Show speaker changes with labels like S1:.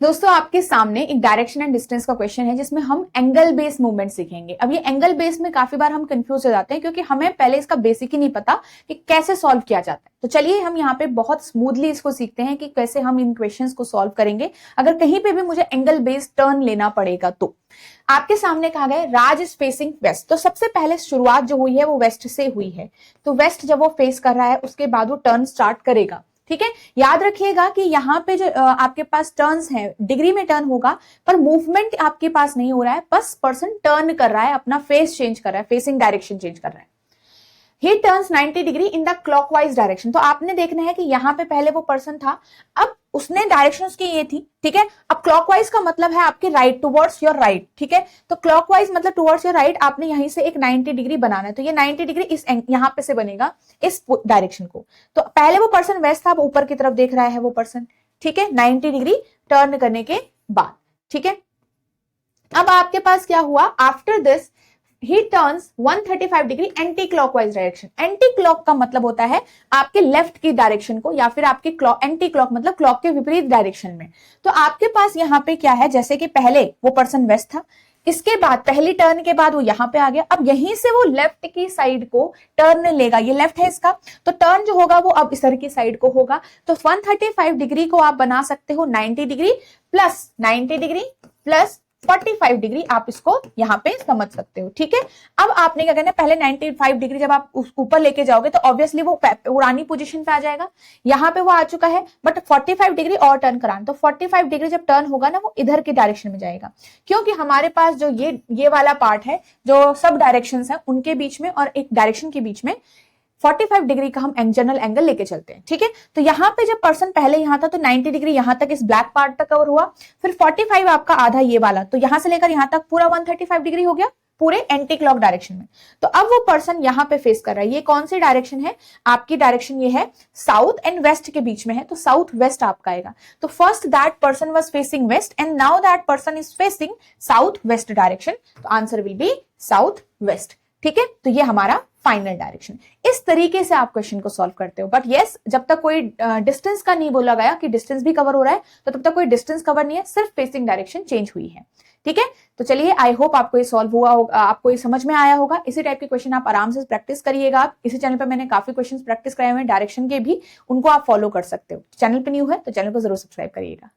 S1: दोस्तों आपके सामने एक डायरेक्शन एंड डिस्टेंस का क्वेश्चन है जिसमें हम एंगल बेस्ड मूवमेंट सीखेंगे। अब ये एंगल बेस्ड में काफी बार हम कंफ्यूज हो जाते हैं क्योंकि हमें पहले इसका बेसिक ही नहीं पता कि कैसे सॉल्व किया जाता है। तो चलिए हम यहाँ पे बहुत स्मूथली इसको सीखते हैं कि कैसे हम इन क्वेश्चंस को सॉल्व करेंगे अगर कहीं पे भी मुझे एंगल बेस्ड टर्न लेना पड़ेगा। तो आपके सामने कहा गया राज इज फेसिंग वेस्ट, तो सबसे पहले शुरुआत जो हुई है वो वेस्ट से हुई है। तो वेस्ट जब वो फेस कर रहा है उसके बाद वो टर्न स्टार्ट करेगा। ठीक है, याद रखिएगा कि यहाँ पे जो आपके पास टर्न्स है डिग्री में टर्न होगा, पर मूवमेंट आपके पास नहीं हो रहा है, बस पर्सन टर्न कर रहा है, अपना फेस चेंज कर रहा है, फेसिंग डायरेक्शन चेंज कर रहा है। ही turns 90 degree in the clockwise direction. तो आपने देखना है कि यहाँ पे पहले वो पर्सन था, अब उसने डायरेक्शन उसकी ये थी। ठीक है, अब क्लॉकवाइज का मतलब है आपके राइट, टुवर्ड्स योर राइट। ठीक है, तो क्लॉकवाइज मतलब टुवर्ड्स योर राइट, आपने यहीं से एक 90 डिग्री बनाना है। तो ये 90 डिग्री इस यहाँ पे से बनेगा इस डायरेक्शन को। तो पहले वो पर्सन वेस्ट था, अब ऊपर की तरफ देख रहा है वो पर्सन। ठीक है, 90 डिग्री टर्न करने के बाद। ठीक है, अब आपके पास क्या हुआ, after this he turns 135 degree anti clockwise direction. Anti clock का मतलब होता है आपके लेफ्ट की डायरेक्शन को, या फिर आपके एंटी क्लॉक मतलब क्लॉक के विपरीत डायरेक्शन में। तो आपके पास यहाँ पे क्या है, जैसे कि पहले वो पर्सन वेस्ट था, इसके बाद पहली टर्न के बाद वो यहाँ पे आ गया, अब यहीं से वो लेफ्ट की साइड को टर्न लेगा। ये लेफ्ट है इसका, तो टर्न जो होगा वो अब इधर की साइड को होगा। तो 135 डिग्री को आप बना सकते हो 90 degree plus 90 degree plus 45 degree, आप इसको यहां पे समझ सकते हो। ठीक है, अब आपने क्या करना है, पहले 95 डिग्री जब आप ऊपर लेके जाओगे तो ऑब्वियसली वो पुरानी पोजीशन पे आ जाएगा। यहां पे वो आ चुका है, बट 45 डिग्री और टर्न कराना। तो 45 डिग्री जब टर्न होगा ना, वो इधर की डायरेक्शन में जाएगा, क्योंकि हमारे पास जो ये वाला पार्ट है, जो सब डायरेक्शन है उनके बीच में और एक डायरेक्शन के बीच में 45 डिग्री का हम जनरल एंगल लेके चलते हैं। ठीक है, तो यहाँ पे जब पर्सन पहले यहाँ था तो 90 डिग्री यहाँ तक इस ब्लैक पार्ट तक कवर हुआ, फिर 45 आपका आधा ये वाला, तो यहां से लेकर यहाँ तक पूरा 135 डिग्री हो गया पूरे एंटी क्लॉक डायरेक्शन में। तो अब वो पर्सन यहाँ पे फेस कर रहा है। ये कौन सी डायरेक्शन है, आपकी डायरेक्शन ये है साउथ एंड वेस्ट के बीच में है, तो साउथ वेस्ट आपका आएगा। तो first that person was facing west and now that person is facing south west direction, तो answer will be south west. ठीक है, तो ये हमारा फाइनल डायरेक्शन। इस तरीके से आप क्वेश्चन को सॉल्व करते हो। बट यस, जब तक कोई डिस्टेंस का नहीं बोला गया कि डिस्टेंस भी कवर हो रहा है, तो तब तक कोई डिस्टेंस कवर नहीं है, सिर्फ फेसिंग डायरेक्शन चेंज हुई है। ठीक है, तो चलिए आई होप आपको ये सॉल्व हुआ होगा, आपको ये समझ में आया होगा। इसी टाइप के क्वेश्चन आप आराम से प्रैक्टिस करिएगा। आप इसी चैनल पर मैंने काफी क्वेश्चन प्रैक्टिस कराए हुए हैं डायरेक्शन के भी, उनको आप फॉलो कर सकते हो। चैनल पे न्यू है तो चैनल को जरूर सब्सक्राइब करिएगा।